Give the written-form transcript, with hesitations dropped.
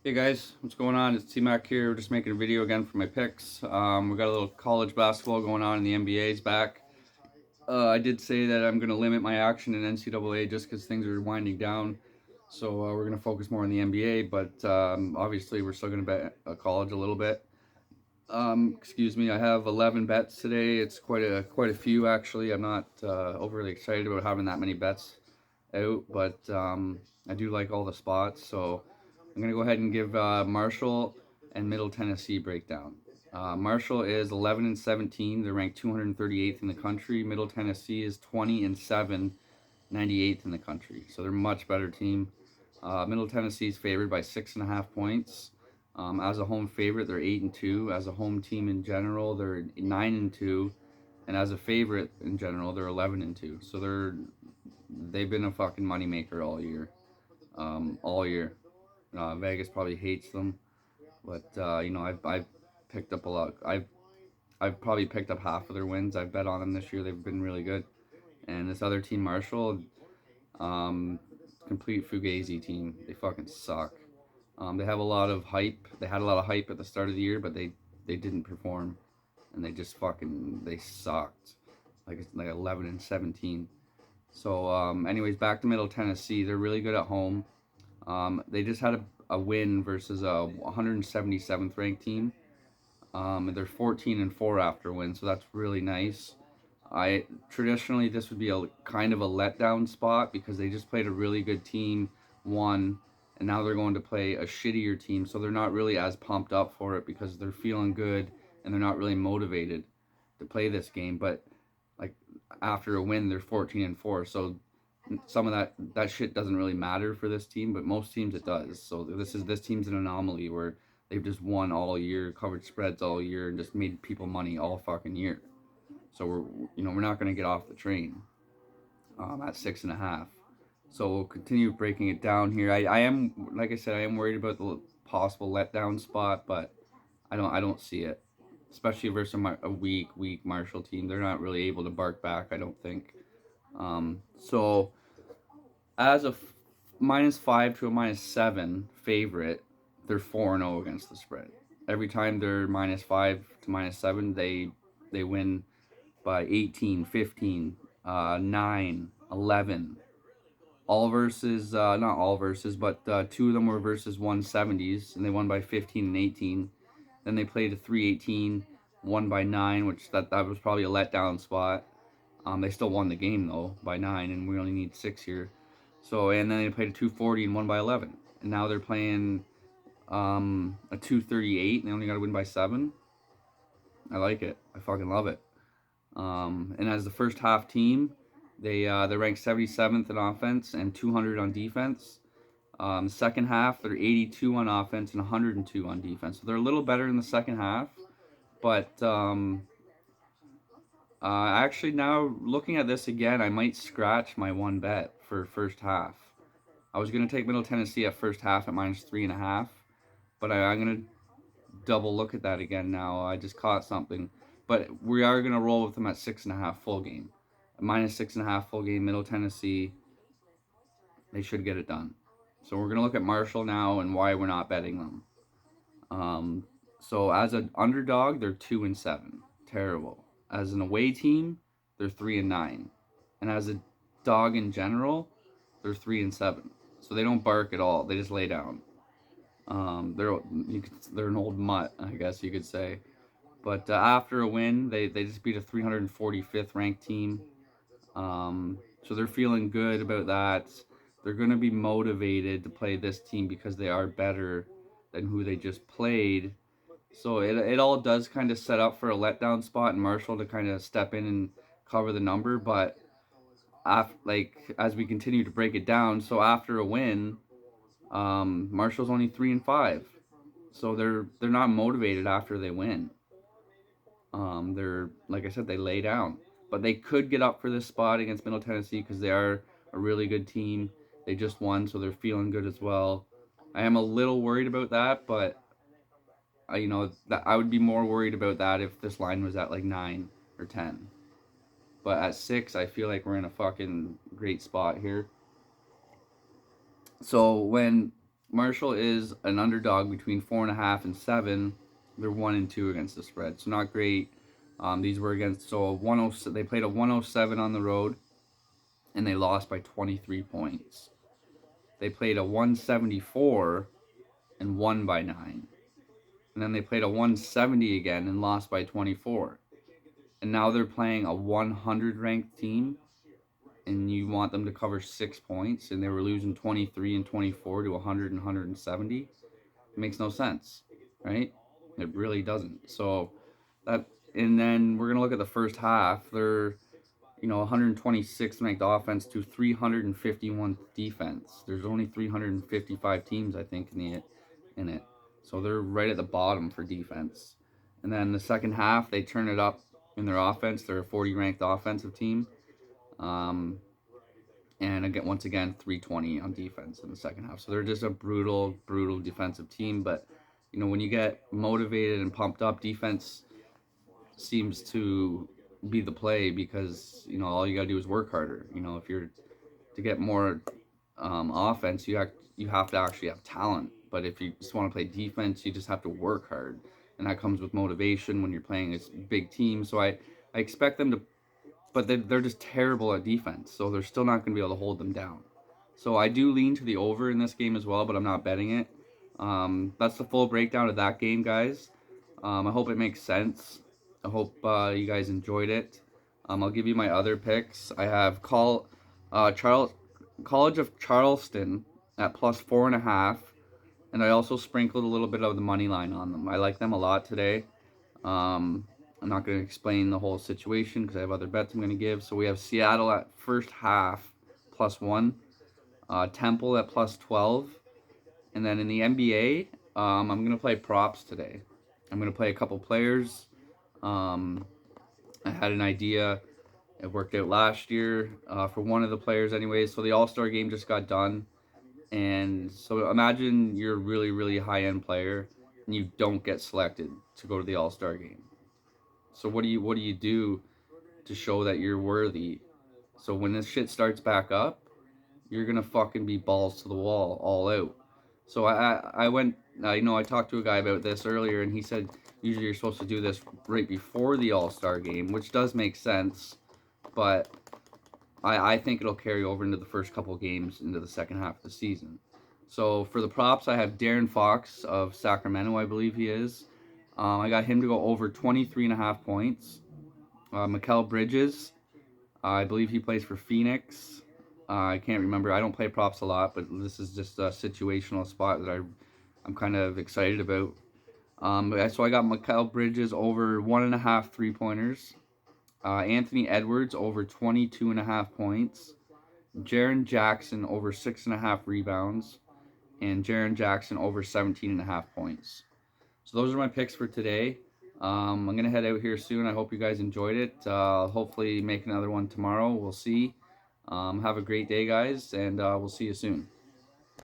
Hey guys, what's going on? It's T-Mac here. We're just making a video again for my picks. We got a little college basketball going on and the NBA's back. I did say that I'm going to limit my action in NCAA just because things are winding down. So we're going to focus more on the NBA, but obviously we're still going to bet college a little bit. Excuse me. I have 11 bets today. It's quite a few actually. I'm not overly excited about having that many bets out, but I do like all the spots. So I'm going to go ahead and give Marshall and Middle Tennessee breakdown. Marshall is 11 and 17. They're ranked 238th in the country. Middle Tennessee is 20 and 7, 98th in the country. So they're a much better team. Middle Tennessee is favored by 6.5 points. As a home favorite, they're 8 and 2. As a home team in general, they're 9 and 2, and as a favorite in general, they're 11 and 2. So they've been a fucking moneymaker all year. All year. Vegas probably hates them, but I've picked up a lot. I've probably picked up half of their wins. I've bet on them this year. They've been really good. And this other team, Marshall, um, complete fugazi team. They fucking suck. They have a lot of hype. They had a lot of hype at the start of the year, but they didn't perform, and they sucked. Like 11 and 17. So anyways, back to Middle Tennessee. They're really good at home. They just had a win versus a 177th ranked team. They're 14 and 4 after win, so that's really nice. I traditionally this would be a kind of a letdown spot because they just played a really good team, won, and now they're going to play a shittier team, so they're not really as pumped up for it because they're feeling good and they're not really motivated to play this game. But like after a win, they're 14 and 4, so some of that shit doesn't really matter for this team, but most teams it does. So this team's an anomaly where they've just won all year, covered spreads all year, and just made people money all fucking year. So we're not going to get off the train at 6.5. So we'll continue breaking it down here. I am, like I said, I am worried about the possible letdown spot, but I don't see it, especially versus a weak Marshall team. They're not really able to bark back, I don't think. So as a -5 to a -7 favorite, they're 4-0 against the spread. Every time they're -5 to -7, they win by 18, 15, 9, 11. All versus, not all versus, but two of them were versus 170s, and they won by 15 and 18. Then they played a 318, won by 9, which that was probably a letdown spot. They still won the game, though, by 9, and we only need 6 here. So, and then they played a 240 and won by 11. And now they're playing a 238, and they only got to win by 7. I like it. I fucking love it. And as the first half team, they ranked 77th in offense and 200 on defense. Second half, they're 82 on offense and 102 on defense. So they're a little better in the second half. But actually, now looking at this again, I might scratch my one bet for first half. I was going to take Middle Tennessee at first half at -3.5, but I'm going to double look at that again now. I just caught something. But we are going to roll with them at 6.5 full game. -6.5 full game, Middle Tennessee. They should get it done. So we're going to look at Marshall now and why we're not betting them. So as an underdog, they're 2-7. Terrible. As an away team, they're 3-9. And as a dog in general, they're 3-7. So they don't bark at all. They just lay down. They're an old mutt, I guess you could say. But after a win, they just beat a 345th ranked team. So they're feeling good about that. They're going to be motivated to play this team because they are better than who they just played. So it all does kind of set up for a letdown spot and Marshall to kind of step in and cover the number. But as we continue to break it down, so after a win, Marshall's only 3-5. So they're not motivated after they win. They're like I said, they lay down, but they could get up for this spot against Middle Tennessee because they are a really good team. They just won, so they're feeling good as well. I am a little worried about that, but that I would be more worried about that if this line was at like 9 or 10. But at 6, I feel like we're in a fucking great spot here. So when Marshall is an underdog between 4.5 and 7. They're 1-2 against the spread, so not great. These were against they played a 107 on the road, and they lost by 23 points. They played a 174 and won by 9. And then they played a 170 again and lost by 24. And now they're playing a 100 ranked team, and you want them to cover 6 points, and they were losing 23 and 24 to 100 and 170. It makes no sense, right? It really doesn't. So that, and then we're gonna look at the first half. They're 126 ranked offense to 351 defense. There's only 355 teams, I think, in it. So they're right at the bottom for defense. And then the second half, they turn it up in their offense. They're a 40 ranked offensive team. And again, once again, 320 on defense in the second half. So they're just a brutal, brutal defensive team. But when you get motivated and pumped up, defense seems to be the play, because all you gotta do is work harder. If you're to get more offense, you have to actually have talent. But if you just want to play defense, you just have to work hard, and that comes with motivation when you're playing this big team. So I expect them to, but they're just terrible at defense, so they're still not going to be able to hold them down. So I do lean to the over in this game as well, but I'm not betting it. That's the full breakdown of that game, guys. I hope it makes sense. I hope you guys enjoyed it. I'll give you my other picks. I have College of Charleston at plus 4.5, and I also sprinkled a little bit of the money line on them. I like them a lot today. I'm not going to explain the whole situation because I have other bets I'm going to give. So we have Seattle at first half plus 1, Temple at plus 12, and then in the NBA, I'm going to play props today. I'm going to play a couple players. I had an idea. It worked out last year for one of the players anyways. So the All-Star game just got done. And so imagine you're a really, really high-end player and you don't get selected to go to the All-Star game. So what do you do to show that you're worthy? So when this shit starts back up, you're going to fucking be balls to the wall, all out. So I went, I talked to a guy about this earlier, and he said usually you're supposed to do this right before the All-Star game, which does make sense, but I think it'll carry over into the first couple games into the second half of the season. So for the props, I have Darren Fox of Sacramento, I believe he is. I got him to go over 23.5 points. Mikal Bridges, I believe he plays for Phoenix. I can't remember. I don't play props a lot, but this is just a situational spot that I'm kind of excited about. So I got Mikal Bridges over 1.5 3-pointers. Anthony Edwards over 22.5 points. Jaren Jackson over 6.5 rebounds. And Jaren Jackson over 17.5 points. So those are my picks for today. I'm going to head out here soon. I hope you guys enjoyed it. Hopefully make another one tomorrow. We'll see. Have a great day, guys, and we'll see you soon.